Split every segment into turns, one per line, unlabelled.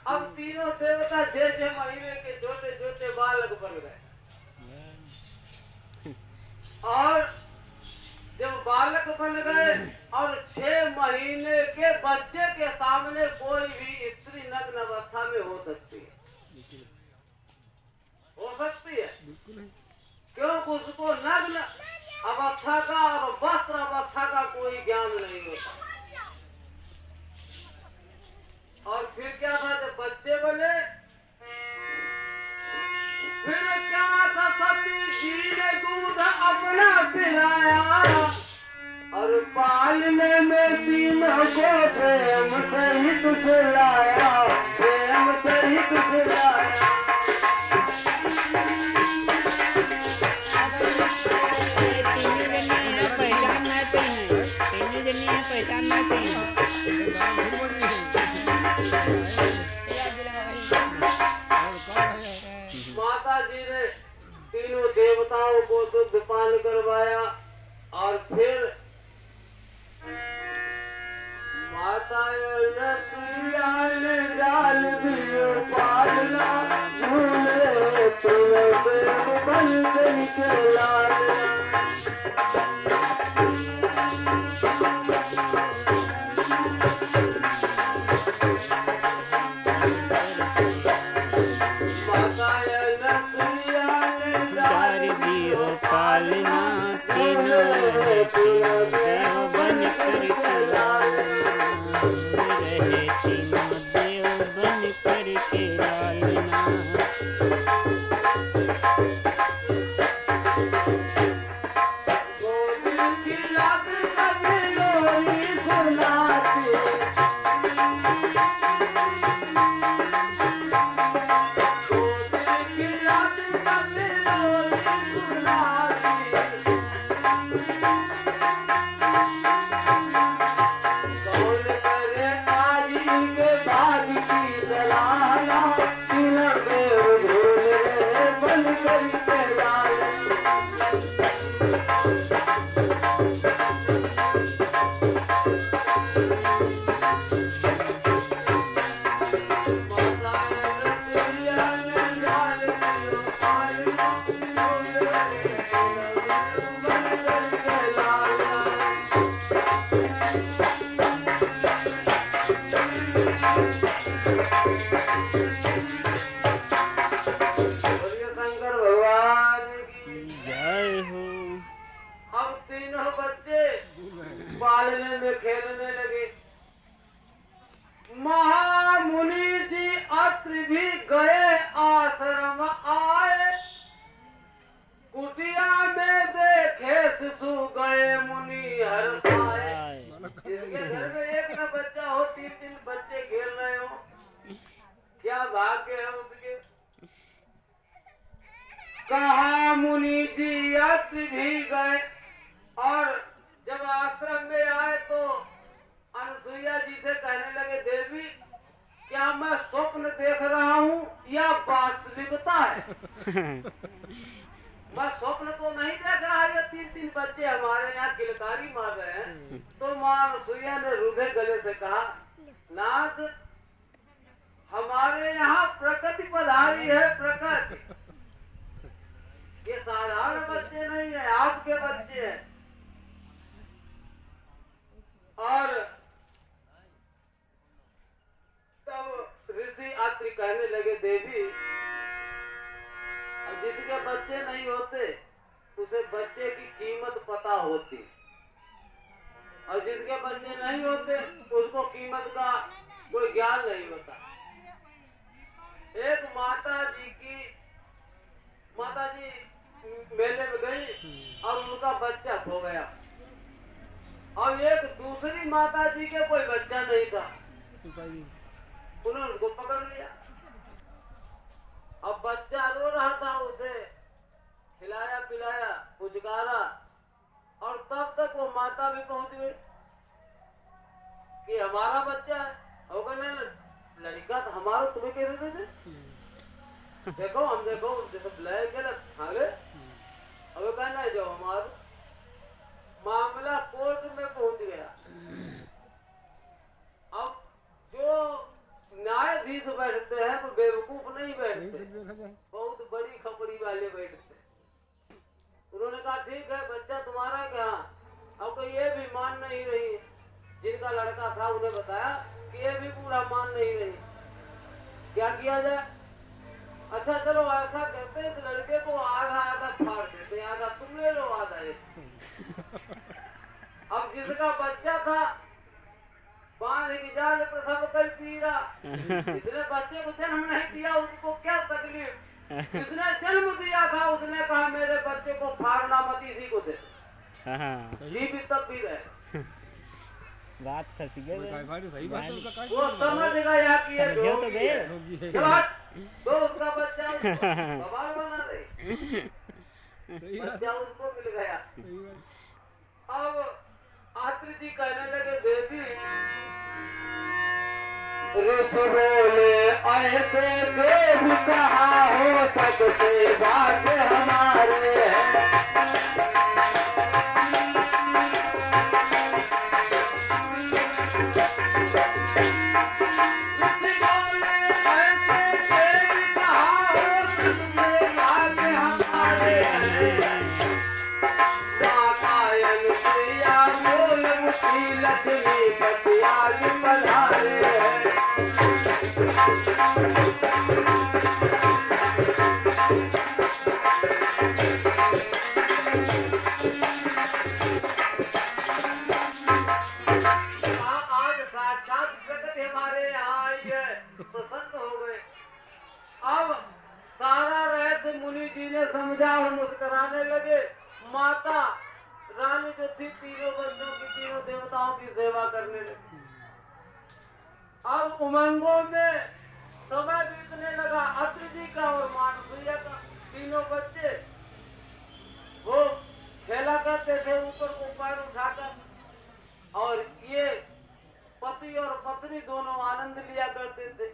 अब तीनों देवता छह छह महीने के छोटे छोटे बालक बन गए। और जब बालक बन गए और 6 महीने के बच्चे के सामने कोई भी स्त्री नग्न अवस्था में हो सकती है, हो सकती है, क्योंकि उसको नग्न अवस्था का और वस्त्र अवस्था का कोई ज्ञान नहीं होता। और फिर क्या था, जब बच्चे बने फिर क्या था, सती जी ने दूध अपना पिलाया और पालने में तीनों को प्रेम से ही खिलाया, प्रेम से ही खिलाया। माता जी ने तीनों देवताओं को दुग्ध पान करवाया और फिर माता ने डाल दियो पालना झूले तुझे बन गई के लाल।
पालना तीनों देव बन कर के रहे, तीनों देव बन कर के लालना।
पालने में खेलने लगे। महामुनि जी अत्र भी गए, आश्रम आए, कुटिया में देखे शिशु गए मुनि हर्षाए। जिसके घर में एक न बच्चा हो, 3-3 बच्चे खेल रहे हो, क्या भाग्य है उसके। कहा मुनि जी अत्र भी गए और जब आश्रम में आए तो अनुसुईया जी से कहने लगे, देवी क्या मैं स्वप्न देख रहा हूँ या वास्तविकता है। मैं स्वप्न तो नहीं देख रहा, ये 3-3 बच्चे हमारे यहाँ किलकारी मार रहे हैं। तो मां अनुसुईया ने रुधे गले से कहा, नाथ हमारे यहाँ प्रकृति पधारी है, प्रकृति, ये साधारण बच्चे नहीं है, आपके बच्चे हैं। और तब ऋषि अत्रि कहने लगे, देवी जिसके बच्चे नहीं होते उसे बच्चे की कीमत पता होती। और जिसके बच्चे नहीं होते उसको कीमत का कोई ज्ञान नहीं होता। एक माता जी मेले में गई और उनका बच्चा खो गया, और एक दूसरी माता जी के कोई बच्चा नहीं था, उन्होंने उनको पकड़ लिया। अब बच्चा रो रहा था, उसे खिलाया पिलाया पुचकारा, और तब तक वो माता भी पहुंच गई कि हमारा बच्चा है। और कहने लड़का था हमारा, तुम्हें कह देते थे देखो हम देखो जैसे बुलाए गलत हाले। अब कहना है जो हमारा मामला कोर्ट में पहुंच गया। अब जो न्यायाधीश बैठते हैं वो बेवकूफ नहीं बैठते, बहुत बड़ी खपड़ी वाले बैठते। उन्होंने कहा ठीक है बच्चा तुम्हारा क्या। अब तो ये भी मान नहीं रही, जिनका लड़का था उन्हें बताया कि ये भी पूरा मान नहीं रही, क्या किया जाए। अच्छा चलो ऐसा कहते हैं, लड़के को आधा आधा फाड़ देते, आधा तुम ले लो आधा एक। अब जिसका बच्चा था बांध की जाल प्रसव कर पी रहा, जिसने बच्चे को जन्म नहीं दिया उसको क्या तकलीफ, जिसने जन्म दिया था उसने कहा मेरे बच्चे को फाड़ना मत, इसी को दे जी भी तब भी रहे।
बात सच गए,
सही बात है उनका।
वो समझ गया कि ये
समझो तो गए
तो उसका बच्चा बवाल बना रहे, बच्चा उसको मिल गया। अब आत्र जी कहने लगे देवी ऋषि बोले ऐसे देव कहा हो सकते बात हमारे। मुनि जी ने समझा और मुस्कुराने लगे। माता रानी जो थी तीनों बंदों की, तीनों देवताओं की सेवा करने लगी। अब उमंगों में समय बीतने लगा। अत्रि जी का और मानसूया का, तीनों बच्चे वो खेला करते थे ऊपर को पैर उठाकर, और ये पति और पत्नी दोनों आनंद लिया करते थे।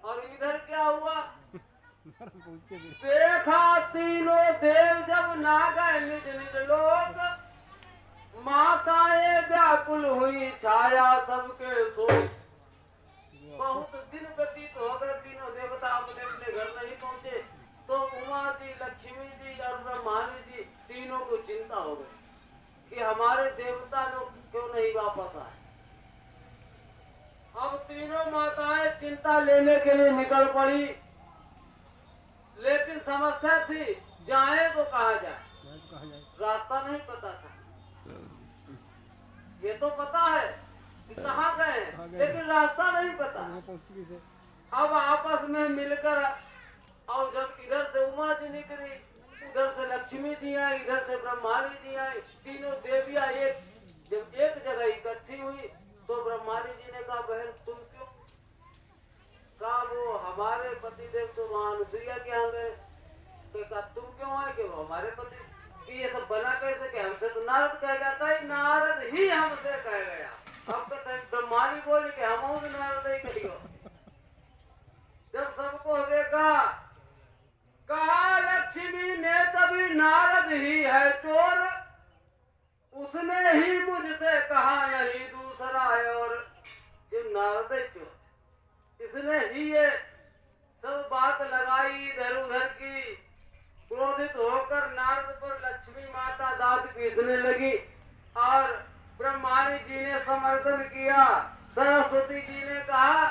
और इधर क्या हुआ, देखा तीनों देव जब ना गए निज निज लोक, माताएं व्याकुल हुई छाया सबके शोक। बहुत दिन व्यतीत हो गए, तीनों देवता अपने अपने घर नहीं पहुंचे, तो उमा जी, लक्ष्मी जी और ब्रह्मानी जी तीनों को चिंता हो गई कि हमारे देवता लोग क्यों नहीं वापस आए। अब तीनों माताएं चिंता लेने के लिए निकल पड़ी, लेकिन समस्या थी जाए तो कहाँ जाए, रास्ता नहीं पता था। ये तो पता है कि कहाँ गए, लेकिन रास्ता नहीं पता। अब आपस में मिलकर, और जब इधर से उमा जी निकली, उधर से लक्ष्मी जी आई, इधर से ब्रह्माणी जी आई, तीनों देवियां जब एक जगह इकट्ठी हुई तो ब्रह्माणी जी ने कहा बहन तुम क्यों, कहा वो हमारे पति देव तो मानसूया के यहाँ गए, तो कहा तुम क्यों आए कि वो हमारे पति, कि ये सब बना कैसे, कि हमसे तो नारद कहेगा, कहीं नारद ही हमसे कह गया। अब कहते ब्रह्माणी बोली कि हम नारद ही कहियो। जब सबको देखा, कहा लक्ष्मी ने तभी नारद ही है चोर, उसने ही मुझसे कहा नहीं दूसरा है, और जो नारद है चोर, इसने ही ये सब बात लगाई इधर उधर की। क्रोधित होकर नारद पर लक्ष्मी माता दांत पीसने लगी, और ब्रह्माणी जी ने समर्थन किया। सरस्वती जी ने कहा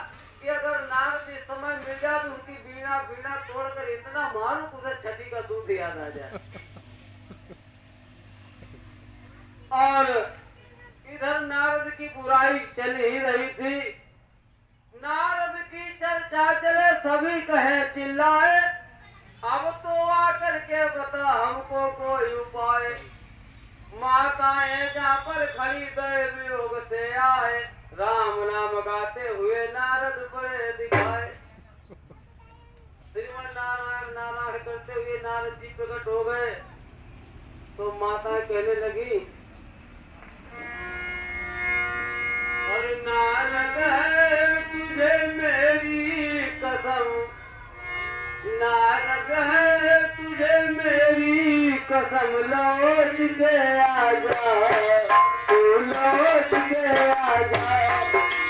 कि अगर नारद इस समय मिल जाए तो उनकी बीना तोड़कर इतना मारू उसे छठी का दूध याद आ जाए। और इधर नारद की बुराई चल ही रही थी। नारद की चर्चा चले, सभी कहे चिल्लाए, अब तो आकर के बता हमको कोई उपाय। माताएं जहाँ पर खड़ी दैव योग से आए, राम नाम गाते हुए नारद बड़े दिखाए। श्रीमन नारायण नारायण करते हुए नारद जी प्रकट हो गए। तो माताएं कहने लगी, और नारद है तुझे मेरी कसम, नारद है तुझे मेरी कसम, लौट के आजा, तू लौट के आजा।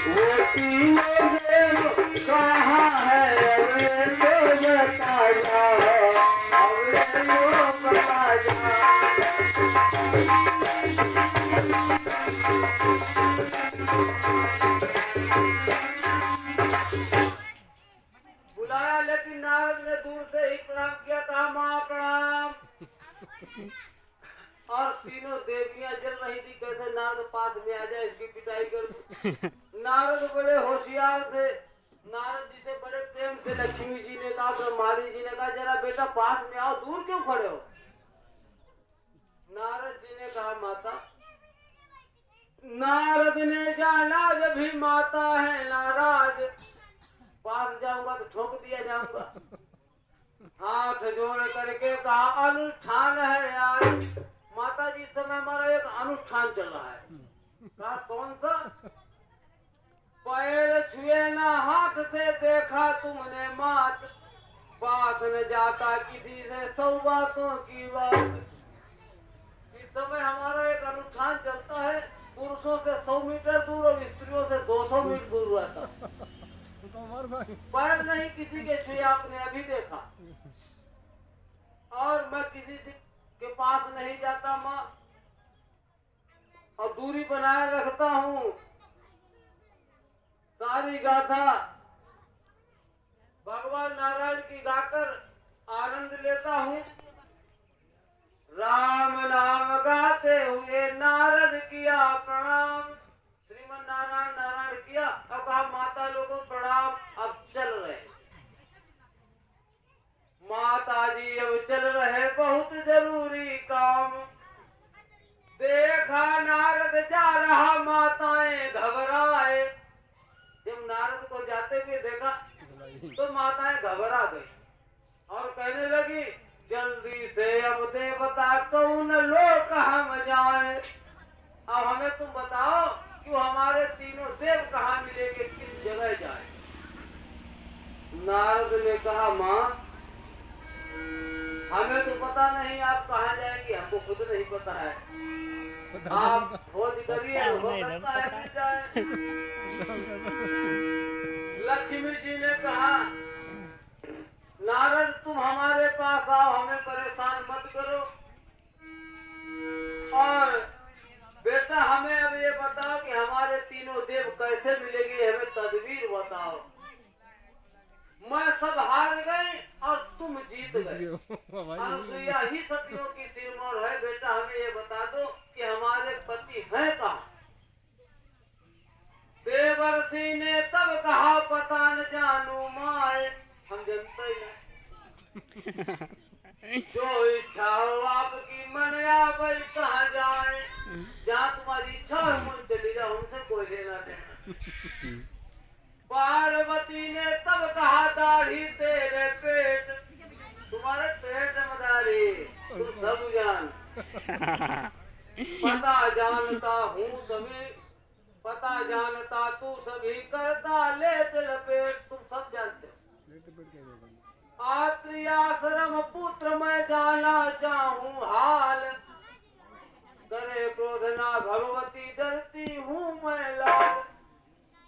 वो तीनों देव कहाँ है, अब ये तो बता जा, अब ये तो बता जा। बुलाया, लेकिन नारद ने दूर से ही प्रणाम किया, कहा माँ प्रणाम। और तीनों देवियां जल रही थी, कैसे नारद पास में आ जाए, इसकी पिटाई कर दूं। नारद बड़े होशियार थे। नारद जी से बड़े प्रेम से लक्ष्मी जी ने कहा, ब्रह्माणी जी ने कहा, जरा बेटा पास में आओ, दूर क्यों खड़े हो। नारद जी ने कहा, माता। नारद ने जाना जब भी माता है नाराज, पास जाऊंगा तो ठोक दिया जाऊंगा। हाथ जोड़ करके कहा, अनुष्ठान है यार। माता जी, इस समय हमारा एक अनुष्ठान चल रहा है। कहा, कौन सा। पैर छुए ना हाथ से देखा तुमने मात, पास न जाता किसी से 100 बातों की बात। इस समय हमारा एक अनुष्ठान चलता है, पुरुषों से 100 मीटर दूर और स्त्रियों से 200 मीटर दूर रहता। पैर नहीं किसी के छुए, आपने अभी देखा। और मैं किसी से के पास नहीं जाता माँ, और दूरी बनाए रखता हूँ। सारी गाथा भगवान नारायण की गाकर आनंद लेता हूँ। राम नाम गाते हुए नारद किया प्रणाम। श्रीमन नारायण नारायण किया और कहा, माता लोगों प्रणाम, अब चल रहे। माता जी अब चल रहे, बहुत जरूरी काम। देखा नारद जा रहा, माताएं घबराए। जब नारद को जाते हुए देखा तो माताएं घबरा गई और कहने लगी, जल्दी से अब देवता कौन लोक हम जाए। अब हमें तुम बताओ कि वो हमारे तीनों देव कहाँ मिलेंगे, किस जगह जाए। नारद ने कहा, माँ हमें तो पता नहीं आप कहाँ जाएंगी, हमको खुद नहीं पता है। आप खोज करिए, हो सकता है मिल जाए। लक्ष्मी जी ने कहा, नारद तुम हमारे पास आओ, हमें परेशान मत करो। और बेटा हमें अब ये बताओ कि हमारे तीनों देव कैसे मिलेंगे, हमें तदबीर बताओ। मैं सब हार गई और तुम जीत गए। अनुसुईया ही सतियों की सिरमौर है। बेटा हमें ये बता दो कि हमारे पति हैं कहाँ। देवर्षि ने तब कहा, पता न जानू माए, हम जानते ही नहीं। जो इच्छा हो आपकी मन आवे कहाँ जाए, जहाँ तुम्हारी इच्छा हो मन चली जाओ, हमसे कोई लेना देना। पार्वती ने तब कहा, दाढ़ी तेरे पेट, तुम्हारे पेट मदारी, तुम सब जान। पता जानता हूँ सभी, पता जानता तू सभी करता लेट लपेट, तुम सब जानते हो। आत्रि आश्रम पुत्र मैं जाना चाहूँ हाल, करे क्रोध ना भगवती डरती हूँ मैं लाल।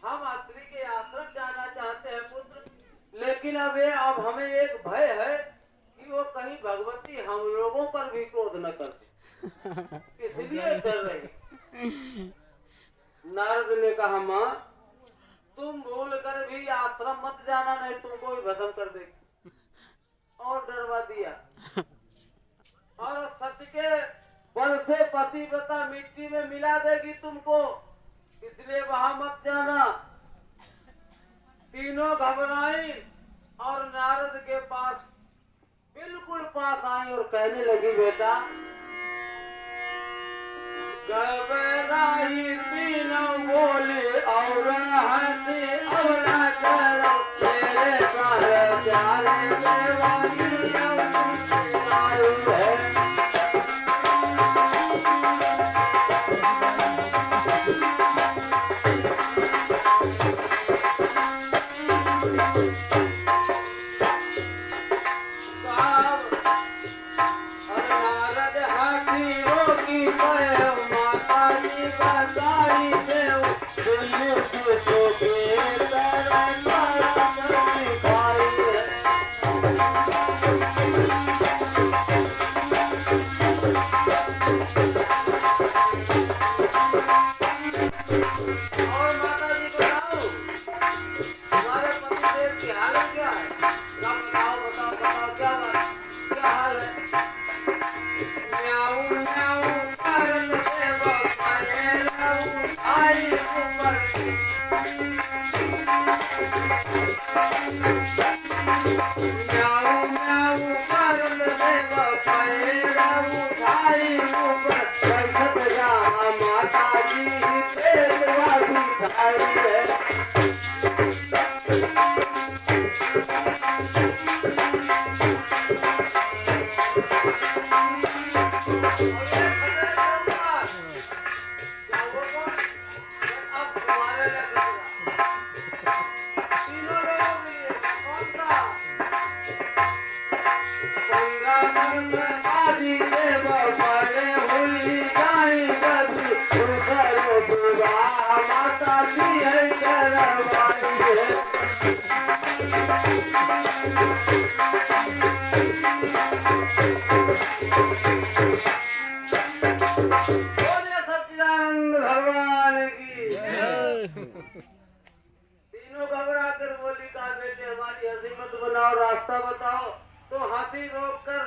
हम आत्रि के आश्रम जाना चाहते हैं पुत्र, लेकिन अब हमें एक भय है कि वो कहीं भगवती हम लोगों पर भी क्रोध न कर, इसलिए डर रहे। नारद ने कहा, माँ तुम भूल कर भी आश्रम मत जाना, नहीं तुमको भी भस्म कर देगी। और डरवा दिया। और सत्य के बल से पतिव्रता मिट्टी में मिला देगी तुमको, इसलिए वहां मत जाना। तीनों घबराई और नारद के पास बिल्कुल पास आई और कहने लगी, बेटा घबराई तीनों बोले और हंसी अवला करो मेरे प्यारे प्यारे देवानी आयु है। नारद हंसी रोकी गए माता जी बताई देव दिल्ली को के तरह दिखाई है। और माता जी बताओ तुम्हारे पतिदेव की हालत क्या है? बताओ बताओ बताओ क्या हाल है? म्याऊं म्याऊं करन देव पाए लाऊं आई ऊपर। म्याऊं म्याऊं करन देव पाए लाऊं आई ऊपर। बैठत जहाँ माता जी तेलवा बिठाई है। आदि देव बड़े हुई जाई गति उधर विवाह माता जी है करवाई है। बोले सच्चिदानंद भगवान की। तीनों घबरा कर बोली, कहा बेटे हमारी हंसी मत बनाओ, रास्ता बताओ। तो हंसी रोक कर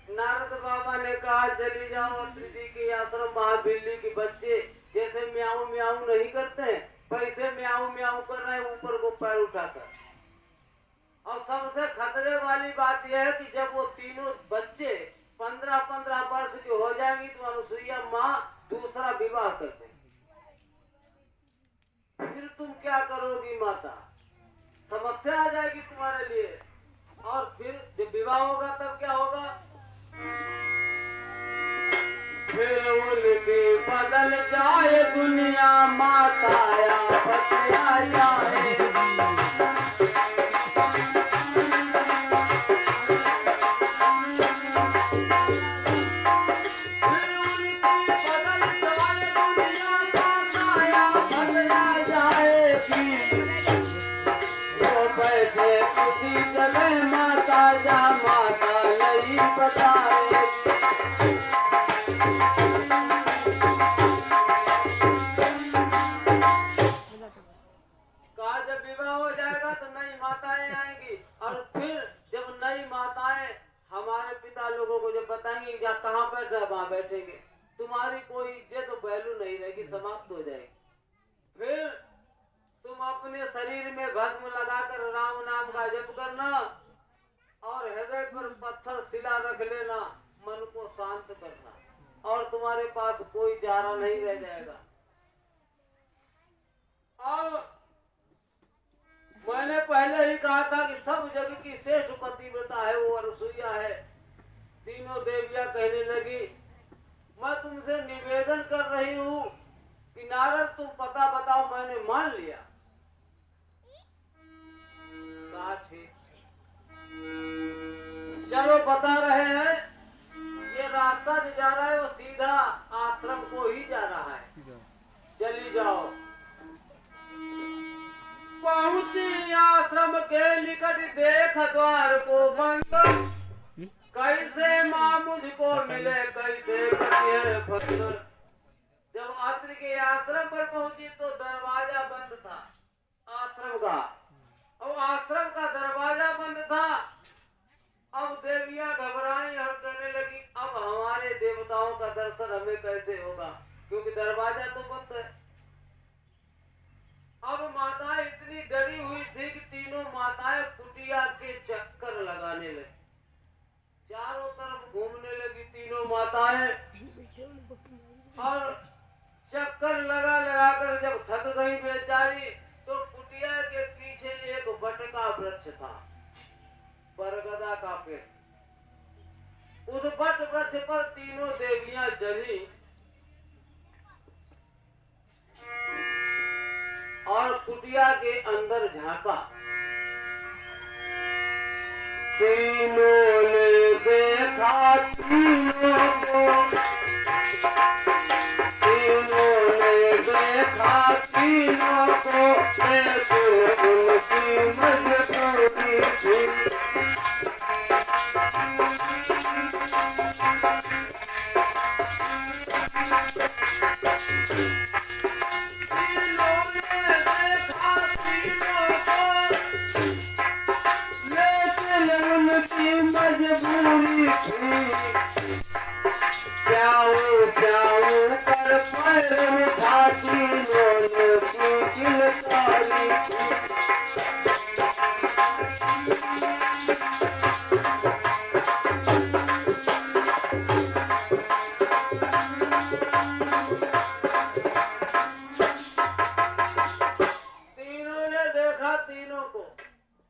नारद बाबा ने कहा, चली जाओ अत्रि जी के आश्रम, वहां बिल्ली के बच्चे जैसे म्याऊं म्याऊं नहीं करते वैसे म्याऊं म्याऊं कर रहे हैं ऊपर को पैर उठाकर। और सबसे खतरे वाली बात यह है कि जब वो तीनों बच्चे 15-15 वर्ष की हो जाएंगी तो अनुसुईया माँ दूसरा विवाह कर देंगी। फिर तुम क्या करोगी माता? समस्या आ जाएगी तुम्हारे लिए। और फिर जब विवाह होगा तब क्या होगा? फिर उनकी बदल जाए दुनिया माता या बतिया जाए। फिर उनकी बदल जाए दुनिया माता या बतिया जाएगी। वो बैठे उसी जगह माता या माता नहीं बताए। कहा जब विवाह हो जाएगा तो नई माताएं आएंगी और फिर जब नई माताएं हमारे पिता लोगों को जब बताएंगी या कहाँ बैठ रहे वहां बैठेंगे, तुम्हारी कोई इज्जत और वैल्यू नहीं रहेगी, समाप्त हो जाएगी। फिर तुम अपने शरीर में भस्म लगाकर राम नाम का जप करना और हृदय पर पत्थर शिला रख लेना, मन को शांत करना और तुम्हारे पास कोई चारा नहीं रह जाएगा। और मैंने पहले ही कहा था कि सब जग की श्रेष्ठ पतिव्रता है वो अनुसुईया है। तीनों देवियां कहने लगी, मैं तुमसे निवेदन कर रही हूँ कि नारद तुम पता बताओ। मैंने मान लिया। कहा ठीक, चलो बता रहे हैं। ये रास्ता जो जा रहा है वो सीधा आश्रम को ही जा रहा है, चली जाओ। पहुंची आश्रम के निकट देख द्वार को बंद, कैसे माँ मुझको मिले कैसे कटिए फंस। जब अत्रि के आश्रम पर पहुंची तो दरवाजा बंद था आश्रम का, और आश्रम का दरवाजा बंद था। अब देवियां घबराई और कहने लगी, अब हमारे सारे देवताओं का दर्शन हमें कैसे होगा, क्योंकि दरवाजा तो बंद है। अब माताएं इतनी डरी हुई थी कि तीनों माताएं कुटिया के चक्कर लगाने लगी, चारों तरफ घूमने लगी तीनों माताएं, और चक्कर लगा लगा कर जब थक गई बेचारी तो कुटिया के पीछे एक बटका वृक्ष था, बरगदा का पेड़। उस बट वृक्ष पर तीनों देवियां चढ़ी और कुटिया के अंदर झांका। तीनों ने देखा तीनों को, तीनों ने देखा तीनों को, लेकिन उनकी मजबूरी थी। मजबूरी थी, जाऊं जाऊं कर पैर में खाती लोने की किलकारी थी। तीनों ने देखा तीनों को,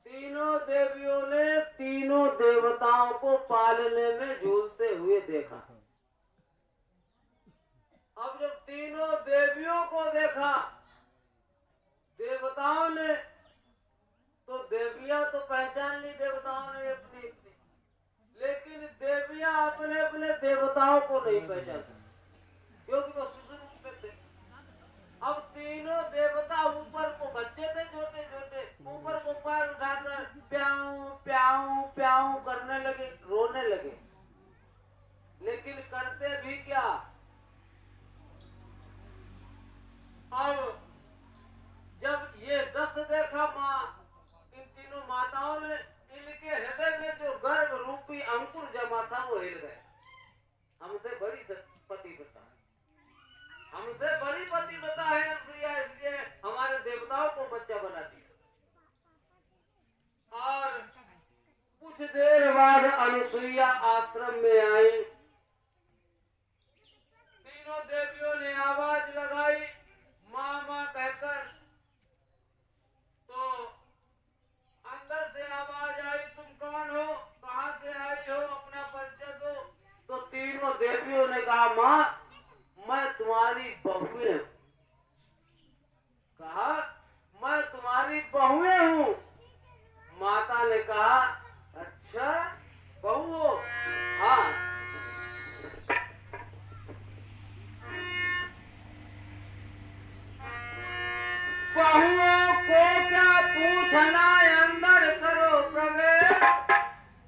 तीनों देवियों ने तीनों देवताओं को पालने में झूलते हुए देखा। अब जब तीनों देवियों को देखा देवताओं ने, तो देवियां तो पहचान ली देवताओं ने अपनी अपनी, लेकिन देवियां अपने अपने देवताओं को नहीं पहचानती, क्योंकि वो शिशु रूप में थे। अब तीनों देवता ऊपर को बच्चे थे छोटे छोटे, ऊपर को पैर उठाकर प्याऊं प्याऊं प्याऊं करने लगे, रोने लगे, लेकिन करते भी क्या। अब जब ये दृश्य देखा माँ, इन तीनों माताओं ने, इनके हृदय में जो गर्भ रूपी अंकुर जमा था वो हिल गया। हमसे बड़ी पतिव्रता, हमसे बड़ी पतिव्रता है अनुसुईया, इसलिए हमारे देवताओं को बच्चा बनाती है। और कुछ देर बाद अनुसुईया आश्रम में आई। तीनों देवियों ने आवाज लगाई माँ माँ कहकर, तो अंदर से आवाज आई तुम कौन हो, कहाँ से आई हो, अपना परिचय दो। तो तीनों देवियों ने कहा माँ मैं तुम्हारी बहुएं हूँ। कहा मैं तुम्हारी बहुएं हूँ। माता ने कहा अच्छा बहू हो, हाँ। बहुओं को क्या पूछना, अंदर करो प्रवेश।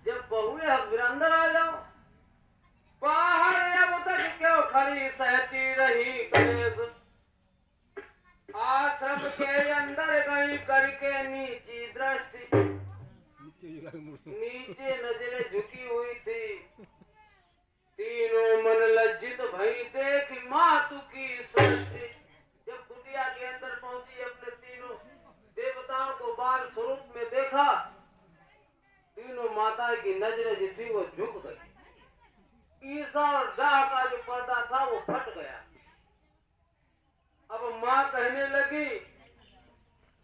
जब बहुएं अब फिर अंदर आ जाओ, बाहर अब तक क्यों खड़ी सहती रही कलेश। आश्रम के अंदर गई करके नीची दृष्टि, नीचे नजरें झुकी हुई थी। तीनों मन लज्जित भई देख मातु की सृष्टि। जब कुटिया के अंदर पहुंची, अपने तीनों देवताओं को बाल स्वरूप में देखा, तीनों माता की नजरें जो थी वो झुक गई। ईर्षा और डाह का जो पर्दा था वो फट गया। अब माँ कहने लगी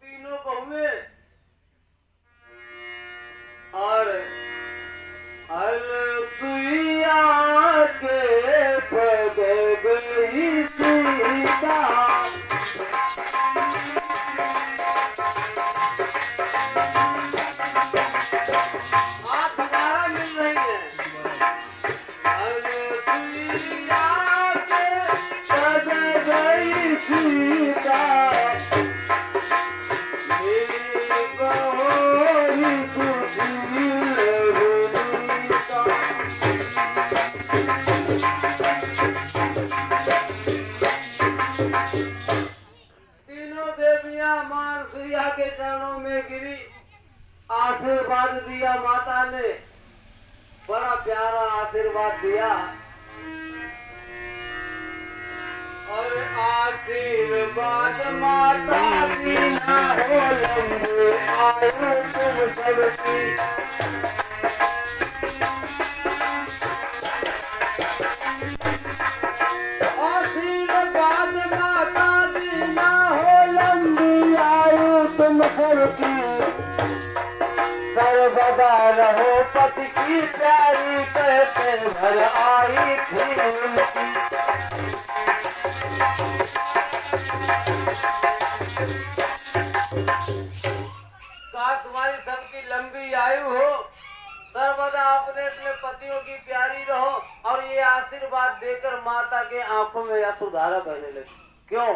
तीनों बहुएं, और अनुसुईया के पद गई सीता। आप दोबारा मिल रही है। अनुसुईया के पद गई सीता, तीनों देवियां मां अनुसुईया के चरणों में गिरी, आशीर्वाद दिया। माता ने बड़ा प्यारा आशीर्वाद दिया। और आशीर्वाद माता दीना हो लंबी आयु तुम सबकी। आशीर्वाद माता दीना हो लंबी आयु तुम सबकी। सर्वदा रहो पति की प्यारी कहते घर आई थी उनकी। कहा तुम्हारी सबकी लंबी आयु हो, सर्वदा अपने अपने पतियों की प्यारी रहो। और ये आशीर्वाद देकर माता के आंखों में अश्रुधारा बहने लगी। क्यों?